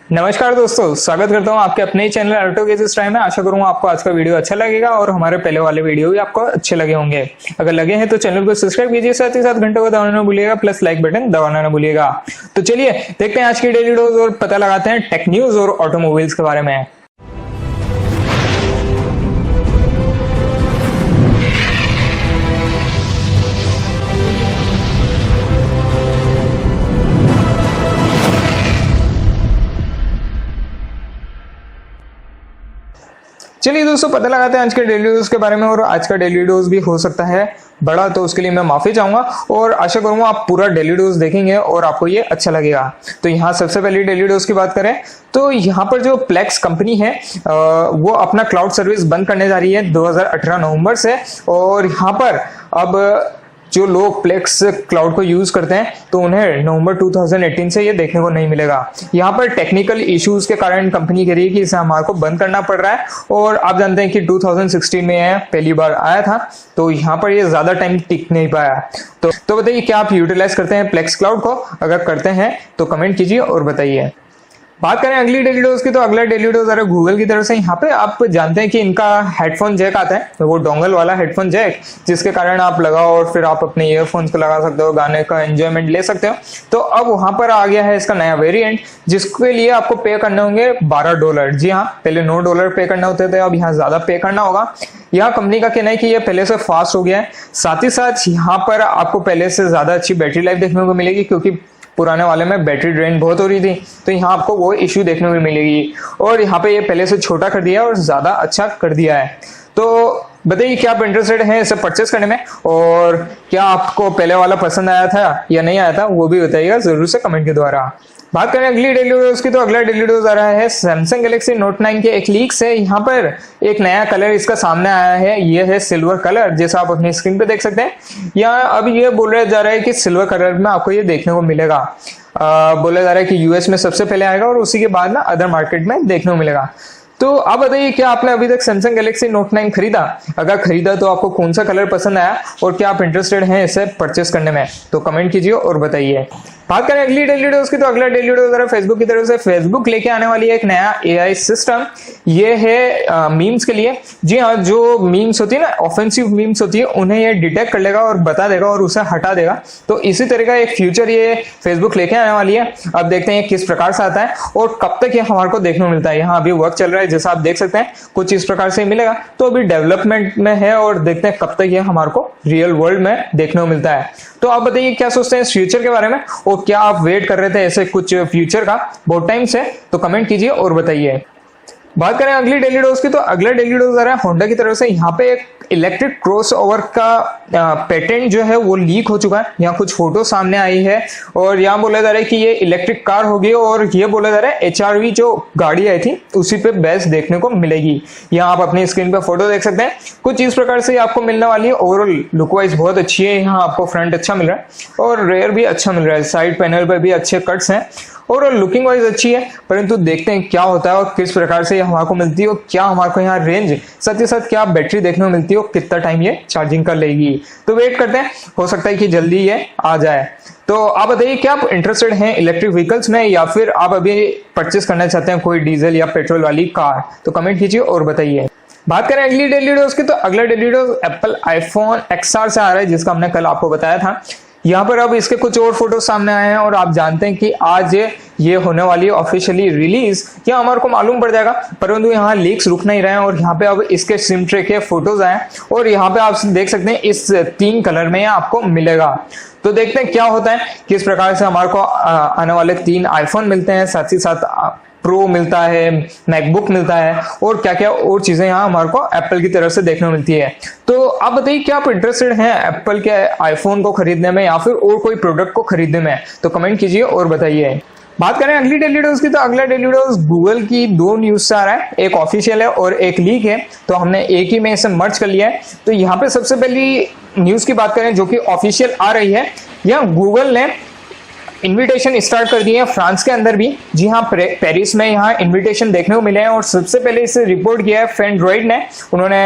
नमस्कार दोस्तों, स्वागत करता हूं आपके अपने ही चैनल HeadGaze टाइम में। आशा करूंगा आपको आज का वीडियो अच्छा लगेगा और हमारे पहले वाले वीडियो भी आपको अच्छे लगे होंगे। अगर लगे हैं तो चैनल को सब्सक्राइब कीजिए, साथ ही साथ घंटे को दबाना ना भूलिएगा, प्लस लाइक बटन दबाना ना भूलिएगा। तो चलिए देखते हैं आज की डेली डोज और पता लगाते हैं टेक न्यूज और ऑटोमोबाइल्स के बारे में। चलिए दोस्तों, पता लगाते हैं आज के डेली डोज के बारे में। और आज का डेली डोज भी हो सकता है बड़ा, तो उसके लिए मैं माफी चाहूंगा और आशा करूंगा आप पूरा डेली डोज देखेंगे और आपको ये अच्छा लगेगा। तो यहाँ सबसे पहले डेली डोज की बात करें तो यहाँ पर जो प्लेक्स कंपनी है वो अपना क्लाउड सर्विस बंद करने जा रही है 2018 नवंबर से। और यहाँ पर अब जो लोग प्लेक्स क्लाउड को यूज करते हैं तो उन्हें नवंबर 2018 से ये देखने को नहीं मिलेगा। यहाँ पर टेक्निकल इश्यूज के कारण कंपनी कह रही है कि इसे हमारे को बंद करना पड़ रहा है। और आप जानते हैं कि 2016 में यह पहली बार आया था, तो यहाँ पर ये ज्यादा टाइम टिक नहीं पाया। तो बताइए, क्या आप यूटिलाइज करते हैं प्लेक्स क्लाउड को? अगर करते हैं तो कमेंट कीजिए और बताइए। बात करें अगली डेली डोज की तो अगला डेली डोज आ रहा है गूगल की तरफ से। यहाँ पे आप जानते हैं कि इनका हेडफोन जैक आता है, वो डोंगल वाला हेडफोन जैक, जिसके कारण आप लगाओ और फिर आप अपने ईयरफोन्स को लगा सकते हो, गाने का एंजॉयमेंट ले सकते हो। तो अब वहां पर आ गया है इसका नया वेरिएंट, जिसके लिए आपको पे करने होंगे $12। जी हाँ, पहले $9 पे करना होते थे, अब यहाँ ज्यादा पे करना होगा। यहाँ कंपनी का कहना है कि ये पहले से फास्ट हो गया है। साथ ही साथ यहाँ पर आपको पहले से ज्यादा अच्छी बैटरी लाइफ देखने को मिलेगी, क्योंकि पुराने वाले में बैटरी ड्रेन बहुत हो रही थी, तो यहाँ आपको वो इश्यू देखने को मिलेगी। और यहाँ पे ये पहले से छोटा कर दिया है और ज्यादा अच्छा कर दिया है। तो बताइए, क्या आप इंटरेस्टेड हैं इसे परचेस करने में? और क्या आपको पहले वाला पसंद आया था या नहीं आया था, वो भी बताइएगा जरूर से कमेंट के द्वारा। बात करें अगली डेली डोज की तो अगला डेली डोज आ रहा है सैमसंग गैलेक्सी नोट 9 के एक लीक से। यहाँ पर एक नया कलर इसका सामने आया है, ये है सिल्वर कलर, जैसा आप अपनी स्क्रीन पे देख सकते हैं। यहाँ अब ये बोला जा रहा है कि सिल्वर कलर में आपको ये देखने को मिलेगा। बोला जा रहा है कि यूएस में सबसे पहले आएगा और उसी के बाद ना अदर मार्केट में देखने को मिलेगा। तो आप बताइए, क्या आपने अभी तक सैमसंग गैलेक्सी नोट 9 खरीदा? अगर खरीदा तो आपको कौन सा कलर पसंद आया और क्या आप इंटरेस्टेड हैं इसे परचेस करने में? तो कमेंट कीजिए और बताइए। बात करें अगली डेली डोज की तो अगला डेली डोज है फेसबुक की तरफ से। फेसबुक लेके आने वाली है एक नया एआई सिस्टम, ये है मीम्स के लिए। जी हाँ, जो मीम्स होती है ना, ऑफेंसिव मीम्स होती है, उन्हें ये डिटेक्ट कर लेगा और बता देगा और उसे हटा देगा। तो इसी तरह का एक फ्यूचर ये फेसबुक लेके आने वाली है। अब देखते हैं किस प्रकार से आता है और कब तक ये हमारे को देखने को मिलता है। यहाँ अभी वर्क चल रहा है, जैसा आप देख सकते हैं, कुछ इस प्रकार से मिलेगा। तो अभी डेवलपमेंट में है और देखते हैं कब तक ये हमारे को रियल वर्ल्ड में देखने को मिलता है। तो आप बताइए, क्या सोचते हैं इस फ्यूचर के बारे में और क्या आप वेट कर रहे थे ऐसे कुछ फ्यूचर का बहुत टाइम से? तो कमेंट कीजिए और बताइए। बात करें अगली डेली डोज की तो अगला डेली डोज आ रहा है होंडा की तरफ से। यहाँ पे एक इलेक्ट्रिक क्रॉसओवर का पेटेंट जो है वो लीक हो चुका है। यहाँ कुछ फोटो सामने आई है और यहाँ बोला जा रहा है कि ये इलेक्ट्रिक कार होगी और ये बोला जा रहा है HRV जो गाड़ी आई थी उसी पे बेस देखने को मिलेगी। यहाँ आप अपनी स्क्रीन पे फोटो देख सकते हैं, कुछ इस प्रकार से आपको मिलने वाली है। ओवरऑल लुक वाइज बहुत अच्छी है। यहाँ आपको फ्रंट अच्छा मिल रहा है और रेयर भी अच्छा मिल रहा है, साइड पैनल पे भी अच्छे कट्स हैं और लुकिंग वाइज अच्छी है। परंतु देखते हैं क्या होता है और किस प्रकार से हमारे को मिलती है और क्या हमारे को यहाँ रेंज, साथ ही साथ क्या बैटरी देखने को मिलती है और कितना टाइम ये चार्जिंग कर लेगी। तो वेट करते हैं, हो सकता है कि जल्दी ये आ जाए। तो आप बताइए, क्या आप इंटरेस्टेड हैं इलेक्ट्रिक व्हीकल्स में या फिर आप अभी परचेस करना चाहते हैं कोई डीजल या पेट्रोल वाली कार? तो कमेंट कीजिए और बताइए। बात करें अगली डेली डोज की तो अगला daily dose Apple iPhone XR से आ रहा है, जिसका हमने कल आपको बताया था। यहाँ पर अब इसके कुछ और फोटो सामने आए हैं और आप जानते हैं कि आज ये होने वाली है ऑफिशियली रिलीज। क्या हमारे को मालूम पड़ जाएगा, परंतु यहाँ लीक्स रुक नहीं रहे हैं और यहाँ पे अब इसके सिम ट्रे के फोटोज आए और यहाँ पे आप देख सकते हैं इस 3 कलर में आपको मिलेगा। तो देखते हैं क्या होता है, किस प्रकार से हमारे को आने वाले 3 आईफोन मिलते हैं, साथ ही साथ प्रो मिलता है, मैकबुक मिलता है और क्या क्या और चीजें यहाँ हमारे को एप्पल की तरफ से देखने को मिलती है। तो आप बताइए, क्या आप इंटरेस्टेड हैं एप्पल के आईफोन को खरीदने में या फिर और कोई प्रोडक्ट को खरीदने में? तो कमेंट कीजिए और बताइए। बात करें अगली डेली डोज की तो अगला डेली डोज गूगल की 2 न्यूज से आ रहा है, एक ऑफिशियल है और एक लीक है। तो हमने एक ही में इसे मर्ज कर लिया है। तो यहाँ पे सबसे पहली न्यूज की बात करें जो कि ऑफिशियल आ रही है, यहाँ गूगल ने इनविटेशन स्टार्ट कर दिए हैं फ्रांस के अंदर भी। जी हाँ, पेरिस में यहाँ इनविटेशन देखने को मिले हैं और सबसे पहले इसे रिपोर्ट किया है फैंड्रॉइड ने। उन्होंने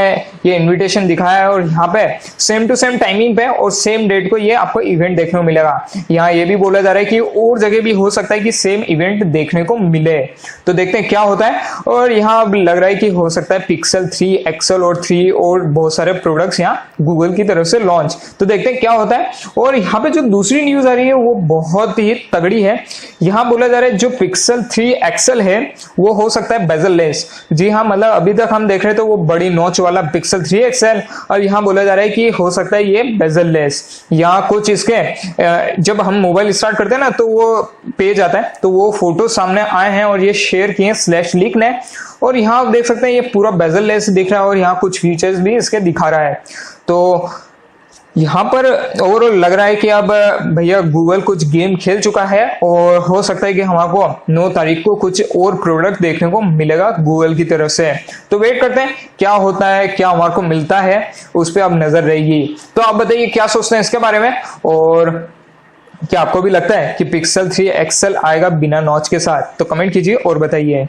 ये इनविटेशन दिखाया है और यहाँ पे सेम टू सेम टाइमिंग पे और सेम डेट को ये आपको इवेंट देखने को मिलेगा। यहाँ ये भी बोला जा रहा है कि और जगह भी हो सकता है कि सेम इवेंट देखने को मिले, तो देखते हैं क्या होता है। और यहाँ अब लग रहा है कि हो सकता है पिक्सल 3 एक्सल और 3 और बहुत सारे प्रोडक्ट्स यहाँ गूगल की तरफ से लॉन्च, तो देखते हैं क्या होता है। और यहाँ पे जो दूसरी न्यूज आ रही है वो बहुत ही तगड़ी है। यहाँ बोला जा रहा है जो पिक्सल 3 एक्सल है वो हो सकता है बेजल लेस। जी हाँ, मतलब अभी तक हम देख रहे थे वो बड़ी नॉच वाला पिक्सल 3 एक्सल, और यहाँ बोला जा रहा है कि हो सकता है ये बेजल लेस। यहाँ कुछ इसके जब हम मोबाइल स्टार्ट करते हैं ना तो वो पेज आता है, तो वो फोटो सामने आए हैं और ये शेयर किए /लीक ने। और यहाँ आप देख सकते हैं ये पूरा बेजल लेस दिख रहा है और यहाँ कुछ फीचर्स भी इसके दिखा रहा है। तो यहाँ पर ओवरऑल लग रहा है कि अब भैया गूगल कुछ गेम खेल चुका है और हो सकता है कि हमको 9 तारीख को कुछ और प्रोडक्ट देखने को मिलेगा गूगल की तरफ से। तो वेट करते हैं क्या होता है, क्या हमारे को मिलता है, उस पर अब नजर रहेगी। तो आप बताइए क्या सोचते हैं इसके बारे में, और क्या आपको भी लगता है कि पिक्सल 3 एक्सल आएगा बिना नॉच के साथ? तो कमेंट कीजिए और बताइए।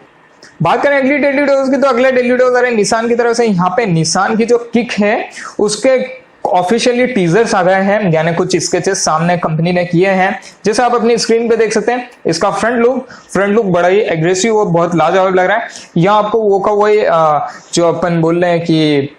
बात करें अगली डेली डोज की, तो अगला डेली डोज आ रहा है निसान की तरफ से। यहाँ पे निसान की जो किक है उसके ऑफिशियली टीजर्स आ गए हैं, यानी कुछ स्केचेस सामने कंपनी ने किए हैं, जैसे आप अपनी स्क्रीन पे देख सकते हैं। इसका फ्रंट लुक बड़ा ही एग्रेसिव और बहुत लाजवाब लग रहा है। यहाँ आपको वो का वही जो अपन बोल रहे हैं कि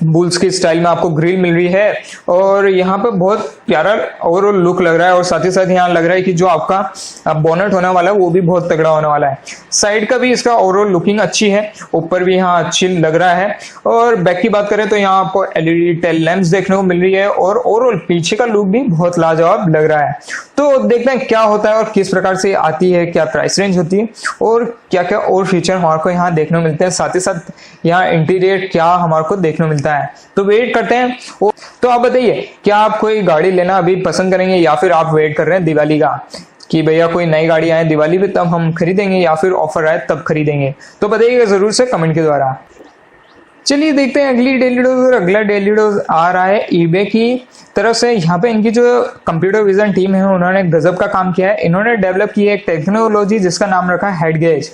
बुल्स की स्टाइल में आपको ग्रिल मिल रही है, और यहाँ पे बहुत प्यारा ओवरऑल लुक लग रहा है। और साथ ही साथ यहाँ लग रहा है कि जो आपका बोनेट होने वाला है वो भी बहुत तगड़ा होने वाला है। साइड का भी इसका ओवरऑल लुकिंग अच्छी है, ऊपर भी यहाँ अच्छी लग रहा है। और बैक की बात करें तो यहाँ आपको एलईडी टेल लैंप्स देखने को मिल रही है और ओवरऑल पीछे का लुक भी बहुत लाजवाब लग रहा है। तो देखते हैं क्या होता है और किस प्रकार से आती है, क्या प्राइस रेंज होती है और क्या क्या और फीचर हमारे को यहाँ देखने को मिलते हैं। साथ ही साथ यहाँ इंटीरियर क्या हमारे को देखने को मिलता है, तो वेट करते हैं। तो आप बताइए क्या आप कोई गाड़ी लेना अभी पसंद करेंगे या फिर आप वेट कर रहे हैं दिवाली का कि भैया कोई नई गाड़ी आए दिवाली पे तब हम खरीदेंगे, या फिर ऑफर आए तब खरीदेंगे? तो बताइएगा जरूर से कमेंट के द्वारा। चलिए देखते हैं अगली डेली डोज, और अगला डेली डोज आ रहा है ईबे की तरफ से। यहाँ पे इनकी जो कंप्यूटर विजन टीम है उन्होंने गजब का काम किया है। इन्होंने डेवलप की है एक टेक्नोलॉजी जिसका नाम रखा है HeadGaze,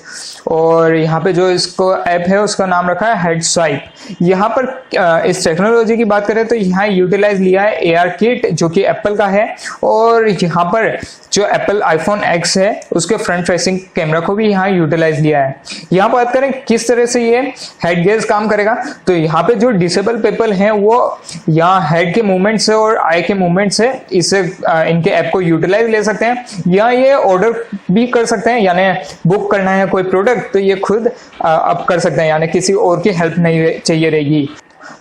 और यहाँ पे जो इसको ऐप है उसका नाम रखा है हेड स्वाइप। यहाँ पर इस टेक्नोलॉजी की बात करें तो यहाँ यूटिलाइज लिया है AR किट जो कि एप्पल का है, और यहाँ पर जो एप्पल आईफोन X है उसके फ्रंट फेसिंग कैमरा को भी यहाँ यूटिलाइज लिया है। यहाँ बात करें किस तरह से ये HeadGaze काम करेगा, तो यहाँ पे जो डिसेबल पीपल हैं वो यहाँ हेड के मूवमेंट से और आई के मूवमेंट से इसे इनके ऐप को यूटिलाइज ले सकते हैं, या ये ऑर्डर भी कर सकते हैं, यानी बुक करना है कोई प्रोडक्ट तो ये खुद अब कर सकते हैं, यानी किसी और की हेल्प नहीं चाहिए रहेगी।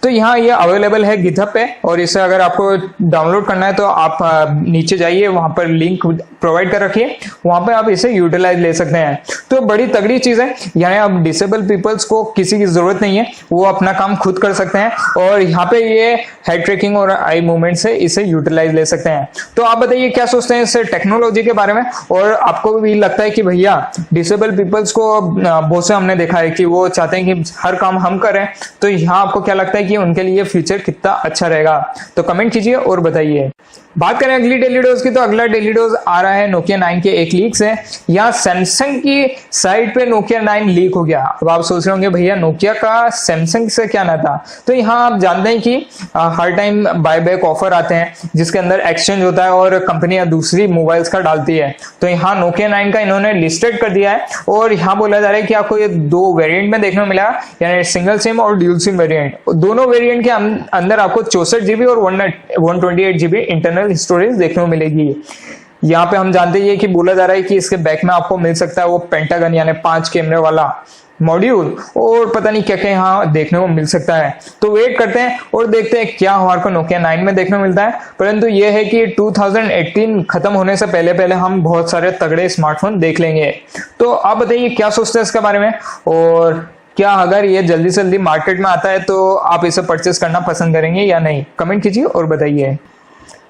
तो यहाँ ये अवेलेबल है गिटहब पे, और इसे अगर आपको डाउनलोड करना है तो आप नीचे जाइए, वहां पर लिंक प्रोवाइड कर रखिए, वहां पे आप इसे यूटिलाइज ले सकते हैं। तो बड़ी तगड़ी चीज है, यानी अब डिसेबल पीपल्स को किसी की जरूरत नहीं है, वो अपना काम खुद कर सकते हैं, और यहाँ पे ये हेड ट्रैकिंग और आई मूवमेंट से इसे यूटिलाइज ले सकते हैं। तो आप बताइए क्या सोचते हैं इस टेक्नोलॉजी के बारे में, और आपको भी लगता है कि भैया डिसेबल पीपल्स को बहुत से हमने देखा है कि वो चाहते हैं कि हर काम हम करें, तो यहाँ आपको क्या लगता है कि उनके लिए फीचर कितना अच्छा रहेगा? तो कमेंट कीजिए और बताइए। बात करें अगली डेली डोज की, तो अगला डेली डोज आ रहा है नोकिया 9 के एक लीक से। यहाँ सैमसंग की साइड पे नोकिया 9 लीक हो गया। अब आप सोच रहे होंगे भैया नोकिया का सैमसंग से क्या नाता? तो यहाँ आप जानते हैं कि हर टाइम बाय बैक ऑफर आते हैं जिसके अंदर एक्सचेंज होता है और कंपनियां दूसरी मोबाइल्स का डालती है। तो यहाँ नोकिया 9 का इन्होंने लिस्टेड कर दिया है, और यहाँ बोला जा रहा है कि आपको ये 2 वेरिएंट में देखने को मिला, यानी सिंगल सिम और ड्यूल सिम वेरिएंट। दोनों वेरिएंट के अंदर आपको 64 GB और 128 GB इंटरनल स्टोरेज देखने को मिलेगी। यहाँ पे हम जानते हैं कि बोला जा रहा है कि इसके बैक में आपको मिल सकता है वो पेंटागन यानी 5 कैमरे वाला मॉड्यूल, और पता नहीं क्या क्या यहाँ देखने को मिल सकता है। तो वेट करते हैं और देखते हैं क्या हमारे को नोकिया 9 में देखने को मिलता है। परंतु ये है कि 2018 खत्म होने से पहले पहले हम बहुत सारे तगड़े स्मार्टफोन देख लेंगे। तो आप बताइए क्या सोचते हैं इसके बारे में, और क्या अगर ये जल्दी से जल्दी मार्केट में आता है तो आप इसे परचेस करना पसंद करेंगे या नहीं? कमेंट कीजिए और बताइए।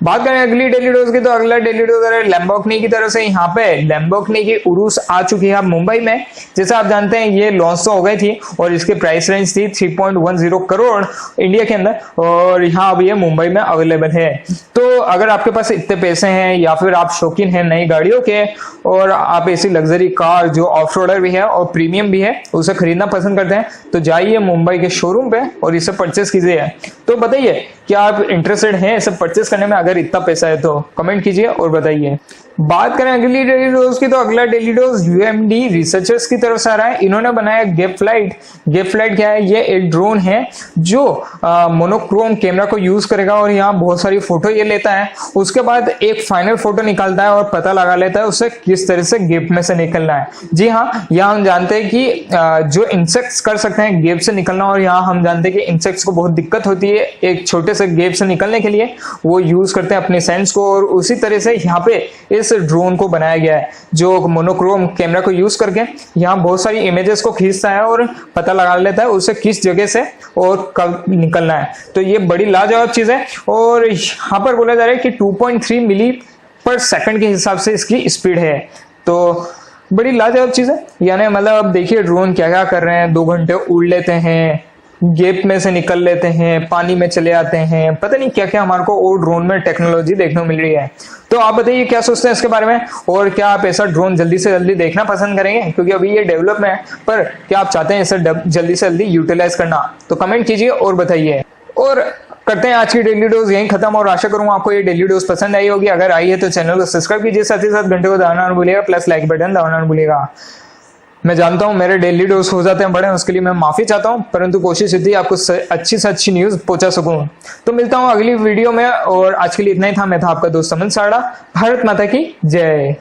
बात करें अगली डेली डोज की, तो अगला डेली डोज है लैम्बोर्गिनी की तरफ से। यहाँ पे लैम्बोर्गिनी की उरूस आ चुकी है अब मुंबई में। जैसे आप जानते हैं ये लॉन्च तो हो गई थी और इसकी प्राइस रेंज थी 3.10 करोड़ इंडिया के अंदर, और यहाँ अब ये मुंबई में अवेलेबल है। तो अगर आपके पास इतने पैसे हैं या फिर आप शौकीन हैं नई गाड़ियों के और आप ऐसी लग्जरी कार जो ऑफ रोडर भी है और प्रीमियम भी है उसे खरीदना पसंद करते हैं, तो जाइए मुंबई के शोरूम पे और इसे परचेस कीजिए। तो बताइए क्या आप इंटरेस्टेड हैं इसे परचेस करने में? अगर इतना पैसा है तो कमेंट कीजिए और बताइए। बात करें अगली डेली डोज की, तो अगला डेली डोज यूएमडी रिसर्चर्स की तरफ से आ रहा है। इन्होंने बनाया गेप फ्लाइट। गेप फ्लाइट क्या है? ये एक ड्रोन है जो मोनोक्रोम कैमरा को यूज करेगा और यहाँ बहुत सारी फोटो ये लेता है। उसके बाद एक फाइनल फोटो निकालता है और पता लगा लेता है उसे किस तरह से गेप में से निकलना है। जी हाँ, यहाँ हम जानते हैं कि जो इंसेक्ट्स कर सकते हैं गेप से निकलना, और यहाँ हम जानते हैं कि इंसेक्ट्स को बहुत दिक्कत होती है एक छोटे से गेप से निकलने के लिए, वो यूज करते हैं अपने सेंस को। और उसी तरह से यहाँ पे इस ड्रोन को बनाया गया है जो मोनोक्रोम कैमरा को यूज करके यहाँ बहुत सारी इमेजेस को खींचता है और पता लगा लेता है उसे किस जगह से और कब निकलना है। तो ये बड़ी लाजवाब चीज है। और यहाँ पर बोला जा रहा है कि 2.3 मिली पर सेकंड के हिसाब से इसकी स्पीड है। तो बड़ी लाजवाब चीज है। यानी मतलब अब देखिए ड्रोन क्या क्या कर रहे हैं, 2 घंटे उड़ लेते हैं, गेप में से निकल लेते हैं, पानी में चले आते हैं, पता नहीं क्या क्या हमारे को और ड्रोन में टेक्नोलॉजी देखने को मिल रही है। तो आप बताइए क्या सोचते हैं इसके बारे में, और क्या आप ऐसा ड्रोन जल्दी से जल्दी देखना पसंद करेंगे? क्योंकि अभी ये डेवलप में है, पर क्या आप चाहते हैं इसे जल्दी से जल्दी यूटिलाइज करना? तो कमेंट कीजिए और बताइए। और करते हैं आज की डेली डोज यहीं खत्म, और आशा करूंगा आपको ये डेली डोज पसंद आई होगी। अगर आई है तो चैनल को सब्सक्राइब कीजिए, साथ ही साथ घंटे को दबाना ना भूलिएगा, प्लस लाइक बटन दबाना ना भूलिएगा। मैं जानता हूं मेरे डेली डोज हो जाते हैं बड़े, उसके लिए मैं माफी चाहता हूं, परंतु कोशिश इतनी आपको अच्छी से अच्छी न्यूज पहुंचा सकूं। तो मिलता हूं अगली वीडियो में, और आज के लिए इतना ही था। मैं था आपका दोस्त नमस्कार। भारत माता की जय।